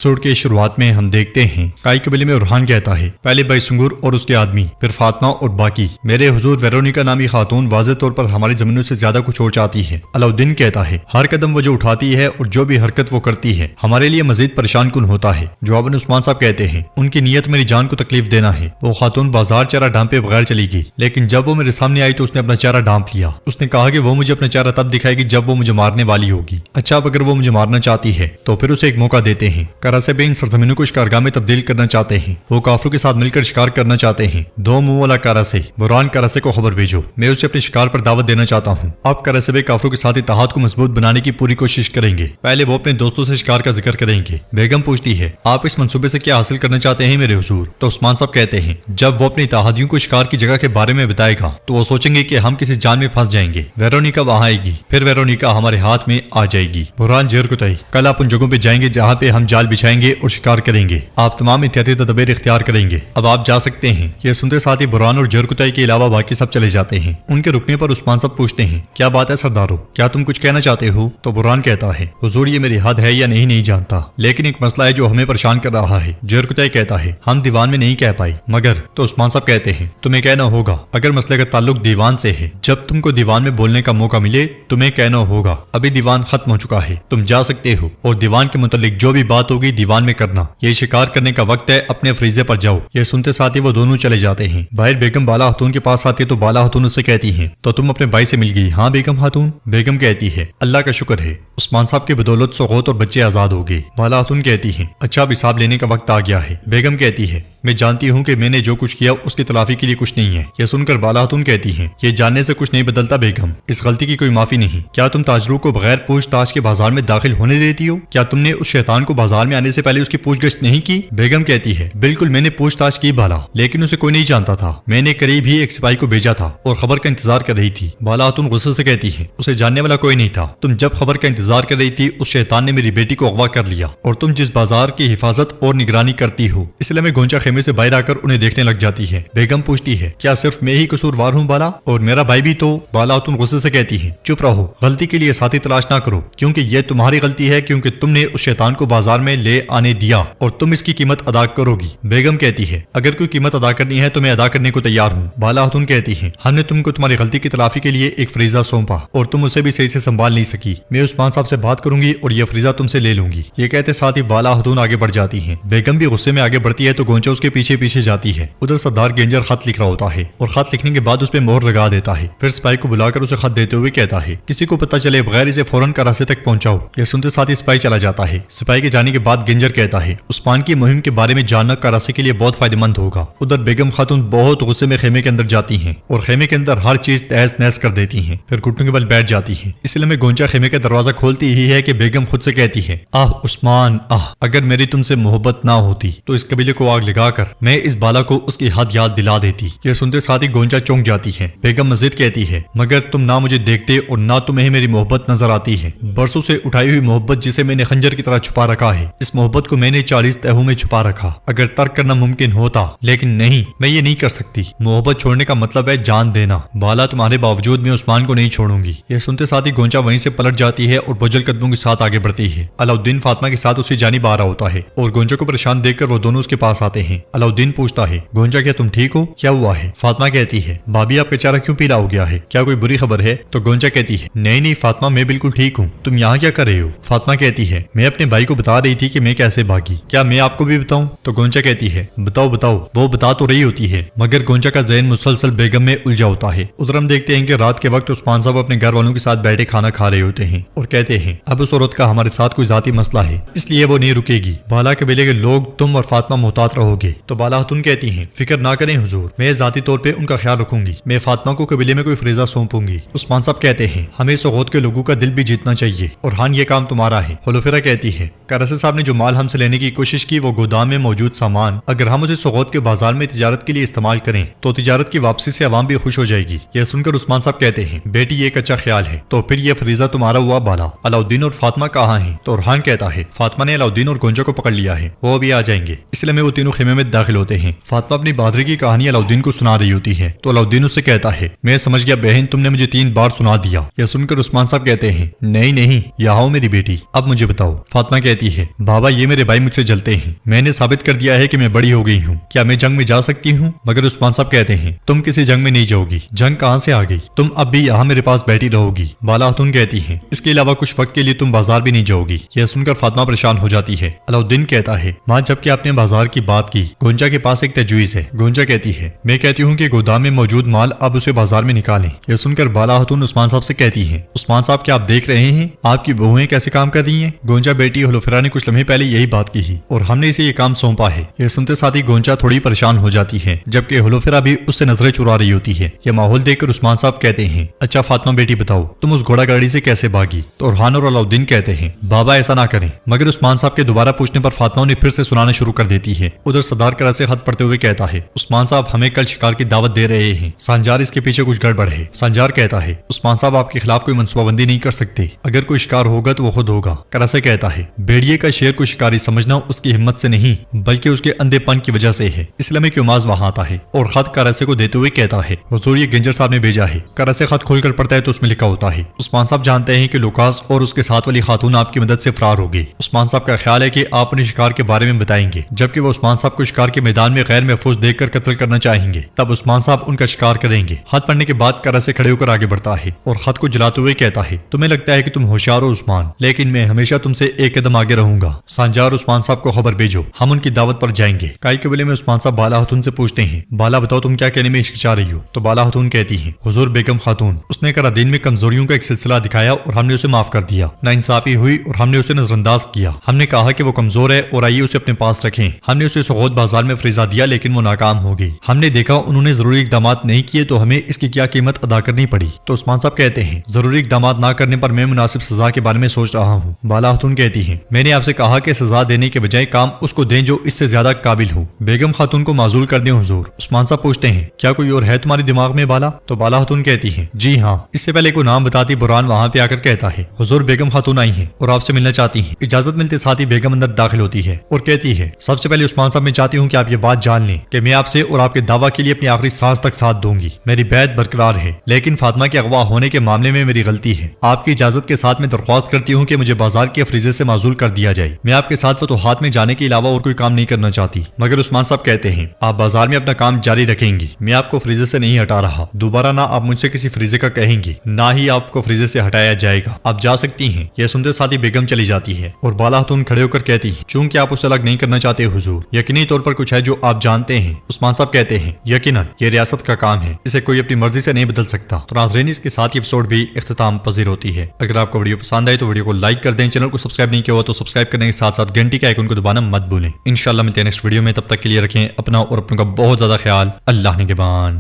Episode کے شروعات میں ہم دیکھتے ہیں کائی قبیلے میں ارحان کہتا ہے پہلے بھائی سنگور اور اس کے آدمی، پھر فاطمہ اور باقی۔ میرے حضور ویرونیکا نامی خاتون واضح طور پر ہماری زمینوں سے زیادہ کچھ اور چاہتی ہے۔ علاؤالدین کہتا ہے ہر قدم وہ جو اٹھاتی ہے اور جو بھی حرکت وہ کرتی ہے ہمارے لیے مزید پریشان کن ہوتا ہے۔ جواباً عثمان صاحب کہتے ہیں ان کی نیت میری جان کو تکلیف دینا ہے۔ وہ خاتون بازار چہرہ ڈھانپے بغیر چلی گئی، لیکن جب وہ میرے سامنے آئی تو اس نے اپنا چہرہ ڈھانپ لیا۔ اس نے کہا کہ وہ مجھے اپنا چہرہ تب دکھائے گی جب وہ مجھے مارنے والی ہوگی۔ اچھا، اب اگر وہ مجھے مارنا چاہتی ہے تو پھر اسے ایک موقع دیتے ہیں۔ کراسے ان سرزمینوں کو شکارگاہ میں تبدیل کرنا چاہتے ہیں۔ وہ کافروں کے ساتھ مل کر شکار کرنا چاہتے ہیں۔ دو منہ والا کراسے، بران کراسے کو خبر بھیجو، میں اسے اپنے شکار پر دعوت دینا چاہتا ہوں۔ اب کراسے کافروں کے ساتھ اتحاد کو مضبوط بنانے کی پوری کوشش کریں گے۔ پہلے وہ اپنے دوستوں سے شکار کا ذکر کریں گے۔ بیگم پوچھتی ہے آپ اس منصوبے سے کیا حاصل کرنا چاہتے ہیں میرے حضور؟ تو عثمان صاحب کہتے ہیں جب وہ اپنے اتحادیوں کو شکار کی جگہ کے بارے میں بتائے گا تو وہ سوچیں گے کہ ہم کسی جان میں پھنس جائیں گے۔ ویرونیکا وہاں آئے گی، پھر ویرونیکا ہمارے ہاتھ میں آ جائے گی۔ بران جیر کو تئی کل آپ ان جگہوں پہ جائیں گے جہاں پہ ہم جال بچھائیں گے اور شکار کریں گے۔ آپ تمام احتیاطی تدابیر اختیار کریں گے۔ اب آپ جا سکتے ہیں۔ یہ سنتے ساتھ ہی بران اور جرکتائی کے علاوہ باقی سب چلے جاتے ہیں۔ ان کے رکنے پر عثمان صاحب پوچھتے ہیں کیا بات ہے سردارو، کیا تم کچھ کہنا چاہتے ہو؟ تو بران کہتا ہے حضور یہ میری حد ہے یا نہیں جانتا، لیکن ایک مسئلہ ہے جو ہمیں پریشان کر رہا ہے۔ جرکتائی کہتا ہے ہم دیوان میں نہیں کہہ پائی مگر۔ تو عثمان صاحب کہتے ہیں تمہیں کہنا ہوگا اگر مسئلے کا تعلق دیوان سے ہے، جب تم کو دیوان میں بولنے کا موقع ملے تمہیں کہنا ہوگا ابھی دیوان ختم ہو چکا ہے، تم جا سکتے ہو اور دیوان کے متعلق جو بھی بات ہوگی دیوان میں کرنا۔ یہ شکار کرنے کا وقت ہے، اپنے فریضے پر جاؤ۔ یہ سنتے ساتھ ہی وہ دونوں چلے جاتے ہیں۔ باہر بیگم بالا خاتون کے پاس آتی ہے تو بالا خاتون اس سے کہتی ہیں تو تم اپنے بھائی سے مل گئی؟ ہاں بیگم خاتون۔ بیگم کہتی ہے اللہ کا شکر ہے، عثمان صاحب کی بدولت سغوت اور بچے آزاد ہو گئے۔ بالا خاتون کہتی ہیں اچھا اب حساب لینے کا وقت آ گیا ہے۔ بیگم کہتی ہے میں جانتی ہوں کہ میں نے جو کچھ کیا اس کی تلافی کے لیے کچھ نہیں ہے۔ یہ سن کر بالا خاتون کہتی ہیں یہ جاننے سے کچھ نہیں بدلتا بیگم، اس غلطی کی کوئی معافی نہیں۔ کیا تم تاجروں کو بغیر پوچھ تاچھ کے بازار میں داخل ہونے دیتی ہو؟ کیا تم نے اس شیطان کو بازار میں آنے سے پہلے اس کی پوچھ گچھ نہیں کی؟ بیگم کہتی ہے بالکل میں نے پوچھ تاچھ کی بالا، لیکن اسے کوئی نہیں جانتا تھا۔ میں نے قریب ہی ایک سپاہی کو بھیجا تھا اور خبر کا انتظار کر رہی تھی۔ بالا خاتون غصے سے کہتی ہے اسے جاننے والا کوئی نہیں تھا، تم جب خبر کا انتظار کر رہی تھی اس شیطان نے میری بیٹی کو اغوا کر لیا، اور تم جس بازار کی حفاظت اور نگرانی کرتی ہو اس لیے میں گونچا خیمے سے باہر آ کر انہیں دیکھنے لگ جاتی ہے۔ بیگم پوچھتی ہے کیا صرف میں ہی قصوروار ہوں بالا، اور میرا بھائی بھی؟ تو بالا خاتون غصے سے کہتی ہے چپ رہو، غلطی کے لیے ساتھی تلاش نہ کرو، کیونکہ یہ تمہاری غلطی ہے، کیونکہ تم نے اس شیطان کو بازار میں لے آنے دیا اور تم اس کی قیمت ادا کرو گی۔ بیگم کہتی ہے اگر کوئی قیمت ادا کرنی ہے تو میں ادا کرنے کو تیار ہوں۔ بالا خاتون کہتی ہے ہم نے تم کو تمہاری غلطی کی تلافی کے لیے ایک فریضہ سونپا اور تم اسے بھی صحیح سے سنبھال نہیں سکی۔ میں عثمان صاحب سے بات کروں گی اور یہ فریضہ تم سے لے لوں گی۔ یہ کہتے ساتھ ہی بالا خاتون آگے بڑھ جاتی ہیں۔ بیگم بھی غصے میں آگے بڑھتی ہے تو گونچا اس کے پیچھے پیچھے جاتی ہے۔ ادھر سردار گینجر خط لکھ رہا ہوتا ہے اور خط لکھنے کے بعد اس پہ مہر لگا دیتا ہے، پھر سپاہی کو بلا کر اسے خط دیتے ہوئے کہتا ہے کسی کو پتہ چلے بغیر اسے فوراً کراسے تک پہنچاؤ۔ یہ سنتے ساتھ ہی سپاہی چلا جاتا ہے۔ سپاہی کے جانے کے بعد گینجر کہتا ہے عثمان کی مہم کے بارے میں جاننا کراسے کے لیے بہت فائدہ مند ہوگا۔ ادھر بیگم خاتون بہت غصے میں خیمے کے اندر جاتی ہیں اور خیمے کے اندر ہر چیز تہز نہز کر دیتی ہیں، پھر گھٹنوں کے بل بیٹھ جاتی ہیں۔ اس لیے میں گونچا خیمے کا دروازہ کھولتی ہی ہے کہ بیگم خود سے کہتی ہے عثمان اگر میری تم سے محبت نہ ہوتی تو اس قبیلے کو آگ لگا کر میں اس بالا کو اس کی حد یاد دلا دیتی۔ یہ سنتے ساتھ ہی گونچا چونک جاتی ہے۔ بیگم مزید کہتی ہے مگر تم نہ مجھے دیکھتے اور نہ تمہیں میری محبت نظر آتی ہے، برسوں سے اٹھائی ہوئی محبت جسے میں نے خنجر کی طرح چھپا رکھا ہے، اس محبت کو میں نے 40 تہوں میں چھپا رکھا۔ اگر ترک کرنا ممکن ہوتا، لیکن نہیں، میں یہ نہیں کر سکتی۔ محبت چھوڑنے کا مطلب ہے جان دینا۔ بالا تمہارے باوجود میں عثمان کو نہیں چھوڑوں گی۔ یہ سنتے ساتھ ہی گونچا وہیں سے پلٹ جاتی ہے اور بجل قدموں کے ساتھ آگے بڑھتی ہے۔ علاؤالدین فاطمہ کے ساتھ اسی جانب آ رہا ہوتا ہے اور گونچا کو پریشان دیکھ کر وہ دونوں اس کے پاس آتے ہیں۔ علاؤالدین پوچھتا ہے گونچا کیا تم ٹھیک ہو؟ کیا ہوا ہے؟ فاطمہ کہتی ہے بھابھی آپ کا چہرہ کیوں پیلا ہو گیا ہے؟ کیا کوئی بری خبر ہے؟ تو گونچا کہتی ہے نہیں فاطمہ میں بالکل ٹھیک ہوں، تم یہاں کیا کر رہے ہو؟ فاطمہ کہتی ہے میں اپنے بھائی کو بتا رہی تھی کہ میں کیسے بھاگی، کیا میں آپ کو بھی بتاؤں؟ تو گونچا کہتی ہے بتاؤ۔ وہ بتا تو رہی ہوتی ہے مگر گونچا کا ذہن مسلسل بیگم میں الجھا ہوتا ہے۔ ادھر ہم دیکھتے ہیں کہ رات کے وقت عثمان صاحب اپنے گھر والوں کے ساتھ بیٹھے کھانا کھا رہے ہوتے ہیں اور کہتے ہیں اب اس عورت کا ہمارے ساتھ کوئی ذاتی مسئلہ ہے اس لیے وہ نہیں رکے گی، بالا قبیلے کے لوگ تم اور فاطمہ محتاط رہو گے۔ تو بالا خاتون کہتی ہیں فکر نہ کریں حضور، میں ذاتی طور پہ ان کا خیال رکھوں گی، میں فاطمہ کو قبیلے میں کوئی فریضہ سونپوں گی۔ عثمان صاحب کہتے ہیں ہمیں سغوت کے لوگوں کا دل بھی جیتنا چاہیے اور ہاں یہ کام تمہارا ہے۔ حلوفرہ کہتی ہے کراسے صاحب نے جو مال ہم سے لینے کی کوشش کی وہ گودام میں موجود سامان، اگر ہم اسے سغوت کے بازار میں تجارت کے لیے استعمال کریں تو تجارت کی واپسی سے عوام بھی خوش ہو جائے گی۔ یہ سن کر عثمان صاحب کہتے ہیں بیٹی یہ ایک اچھا خیال ہے، تو پھر یہ فریضہ تمہارا ہوا بالا۔ علاؤالدین اور فاطمہ کہاں ہیں؟ تو ارحان کہتا ہے فاطمہ نے علاؤالدین اور گونچا کو پکڑ لیا ہے، وہ بھی آ جائیں گے، اس لیے میں وہ تینوں خیمے میں داخل ہوتے ہیں۔ فاطمہ اپنی بہادری کی کہانی علاؤدین کو سنا رہی ہوتی ہے تو علاؤدین اس سے کہتا ہے میں سمجھ گیا بہن، تم نے مجھے 3 بار سنا دیا۔ یہ سن کر عثمان صاحب کہتے ہیں نہیں نہیں، یہاں ہو میری بیٹی، اب مجھے بتاؤ۔ فاطمہ کہتی ہے بابا یہ میرے بھائی مجھ سے جلتے ہیں، میں نے ثابت کر دیا ہے کہ میں بڑی ہو گئی ہوں، کیا میں جنگ میں جا سکتی ہوں؟ مگر عثمان صاحب کہتے ہیں تم کسی جنگ میں نہیں جاؤ گی، جنگ کہاں سے آ گئی، تم اب بھی یہاں میرے پاس بیٹھی رہو گی۔ بالا خاتون کہتی ہیں اس کے علاوہ کچھ وقت کے لیے تم بازار بھی نہیں جاؤ گی۔ یہ سن کر فاطمہ پریشان ہو جاتی ہے۔ علاؤدین کہتا ہے ماں جب کہ آپ نے بازار کی بات کی، گونجا کے پاس ایک تجویز ہے۔ گونجا کہتی ہے میں کہتی ہوں کہ گودام میں موجود مال اب اسے بازار میں نکالیں۔ یہ سن کر بالا خاتون عثمان صاحب سے کہتی ہیں عثمان صاحب کیا آپ دیکھ رہے ہیں آپ کی بہویں کیسے کام کر رہی ہیں؟ گونجا بیٹی ہلوفرا نے کچھ لمحے پہلے یہی بات کی اور ہم نے اسے یہ کام سونپا ہے۔ یہ سنتے ساتھ ہی گونجا تھوڑی پریشان ہو جاتی ہے جبکہ ہلوفرا بھی اس سے نظریں چرا رہی ہوتی ہے۔ یہ ماحول دیکھ کر عثمان صاحب کہتے ہیں اچھا فاطمہ بیٹی بتاؤ تم اس گھوڑا گاڑی سے کیسے بھاگی؟ تو ارحان اور علاؤدین کہتے ہیں بابا ایسا نہ کریں، مگر عثمان صاحب کے دوبارہ پوچھنے پر فاطمہ نے پھر سے سنانا شروع کر دیتی ہے۔ ادھر سردار کرا سے خط پڑھتے ہوئے کہتا ہے عثمان صاحب ہمیں کل شکار کی دعوت دے رہے ہیں، سانجار اس کے پیچھے کچھ گڑبڑ ہے۔ سانجار کہتا ہے عثمان صاحب آپ کے خلاف کوئی منصوبہ بندی نہیں کر سکتے، اگر کوئی شکار ہوگا تو وہ خود ہوگا۔ کراسے کہتا ہے بھیڑیے کا شیر کو شکاری سمجھنا اس کی ہمت سے نہیں بلکہ اس کے اندھے پن کی وجہ سے ہے، اس لیے میں کیوماز وہاں آتا ہے اور خط کراسے کو دیتے ہوئے کہتا ہے حضور یہ گنجر صاحب نے بھیجا ہے۔ کراسے خط کھول کر پڑھتا ہے تو اس میں لکھا ہوتا ہے عثمان صاحب جانتے ہیں کہ لوکاس اور اس کے ساتھ والی خاتون آپ کی مدد سے فرار ہو گئی۔ عثمان صاحب کا خیال ہے کہ آپ انہیں شکار کے بارے میں بتائیں گے، جبکہ وہ عثمان صاحب کو شکار کے میدان میں غیر محفوظ دیکھ کر قتل کرنا چاہیں گے، تب عثمان صاحب ان کا شکار کریں گے۔ خط پڑھنے کے بعد کراسے کھڑے ہو کر آگے بڑھتا ہے اور خط کو جلاتے ہوئے کہتا ہے تمہیں لگتا ہے کہ تم ہوشیار ہو عثمان، لیکن میں ہمیشہ تم سے ایک قدم آگے رہوں گا۔ سانجار عثمان صاحب کو خبر بھیجو، ہم ان کی دعوت پر جائیں گے۔ کائی قبیلے میں عثمان صاحب بالا خاتون سے پوچھتے ہیں بالا بتاؤ تم کیا کہنے میں ہچکچا رہی ہو؟ تو بالا خاتون کہتی ہیں حضور بیگم خاتون اس نے کرا دین میں کمزوریوں کا ایک سلسلہ دکھایا اور ہم نے اسے معاف کر دیا، ناانصافی ہوئی اور ہم نے اسے نظر انداز کیا، ہم نے کہا کہ وہ کمزور ہے اور آئیے اسے اپنے پاس رکھیں، ہم نے اسے سغوت بازار میں فریضہ دیا لیکن وہ ناکام ہو گئی، ہم نے دیکھا انہوں نے ضروری اقدامات نہیں کیے تو ہمیں اس کی کیا قیمت ادا کرنی پڑی۔ تو عثمان صاحب کہتے ہیں ضروری اقدامات نہ کرنے پر میں مناسب سزا کے بارے میں سوچ رہا ہوں۔ بالا خاتون کہتی ہیں میں نے آپ سے کہا کہ سزا دینے کے بجائے کام اس کو دیں جو اس سے زیادہ قابل ہو، بیگم خاتون کو معزول کر دیں حضور۔ عثمان صاحب پوچھتے ہیں کیا کوئی اور ہے تمہارے دماغ میں بالا؟ تو بالا خاتون کہتی ہیں جی ہاں۔ اس سے پہلے کوئی نام بتاتی بران وہاں پہ آ کر کہتا ہے حضور بیگم خاتون آئی ہیں اور آپ سے ملنا چاہتی ہیں۔ اجازت ملتے ساتھ ہی بیگم اندر داخل ہوتی ہے اور کہتی ہے سب سے پہلے عثمان صاحب میں چاہتی ہوں کہ آپ یہ بات جان لیں کہ میں آپ سے اور آپ کے دعویٰ کے لیے اپنی آخری سانس تک ساتھ دوں گی، میری بیعت برقرار ہے، لیکن فاطمہ کے اغوا ہونے کے معاملے میں میری غلطی ہے۔ آپ کی اجازت کے ساتھ میں درخواست کرتی ہوں کہ مجھے بازار کے فریضے سے معزول کر دیا جائے، میں آپ کے ساتھ فتوحات میں جانے کے علاوہ اور کوئی کام نہیں کرنا چاہتی۔ مگر عثمان صاحب کہتے ہیں آپ بازار میں اپنا کام جاری رکھیں گی، میں آپ کو فریضے سے نہیں ہٹا رہا، دوبارہ نہ آپ مجھ سے کسی فریضے کا کہیں گی نہ ہی آپ کو فریضے سے ہٹایا جائے گا، آپ جا سکتی ہیں۔ یہ سنتے ساتھ ہی بیگم چلی جاتی ہے اور بالا خاتون کھڑے ہو کر کہتی ہیں چونکہ آپ اسے الگ نہیں کرنا چاہتے حضور، یقینی طور پر کچھ ہے جو آپ جانتے ہیں۔ عثمان صاحب کہتے ہیں یقیناً یہ ریاست کا کام ہے، اسے کوئی اپنی مرضی سے نہیں بدل سکتا۔ تو ناظرین اس کے ساتھ یہ ایپیسوڈ بھی اختتام پذیر ہوتی ہے۔ اگر آپ کو ویڈیو پسند آئے تو ویڈیو کو لائک کر دیں، چینل کو سبسکرائب نہیں کیا ہوا تو سبسکرائب کرنے کے ساتھ ساتھ گھنٹی کے آئیکن کو دبانا مت بھولیں۔ انشاءاللہ ملتے ہیں نیکسٹ ویڈیو میں، تب تک کے لیے رکھیں اپنا اور اپنوں کا بہت زیادہ خیال۔ اللہ نگہبان۔